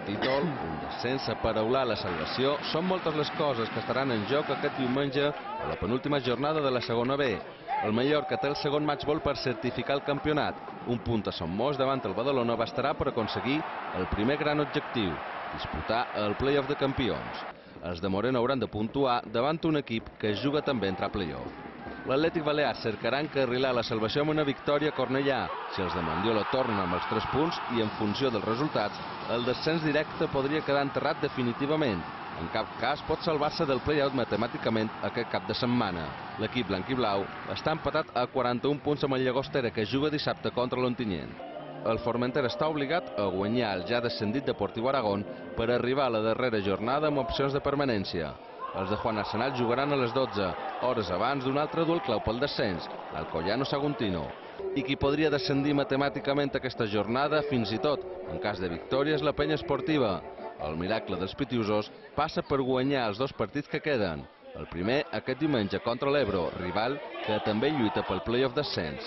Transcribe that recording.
títol, un descens a paraular la salvació, són moltes les coses que estaran en joc aquest diumenge a la penúltima jornada de la segona B. El Mallorca té el segon match-ball per certificar el campionat. Un punt a Somos davant el Badalona bastarà per aconseguir el primer gran objectiu, disputar el play-off de campions. Els de Moreno hauran de puntuar davant un equip que es juga també a entrar a play-off. L'Atlètic Balear cercarà encarrilar la salvació amb una victòria a Cornellà. Si els de Mandiola tornen amb els 3 punts i en funció dels resultats, el descens directe podria quedar enterrat definitivament. En cap cas pot salvar-se del play-out matemàticament aquest cap de setmana. L'equip blanc i blau està empatat a 41 punts amb el Llagostera, que juga dissabte contra l'Ontinyent. El Formentera està obligat a guanyar el ja descendit Deportiu Aragón per arribar a la darrera jornada amb opcions de permanència. Els de Juan Arsenal jugaran a les 12, hores abans d'un altre duel clau pel descens, Alcoyano-Saguntino. I qui podria descendir matemàticament aquesta jornada, fins i tot, en cas de victòria, és la Penya Esportiva. El miracle dels pitiusos passa per guanyar els 2 partits que queden. El primer, aquest diumenge contra l'Ebro, rival que també lluita pel play-off descens.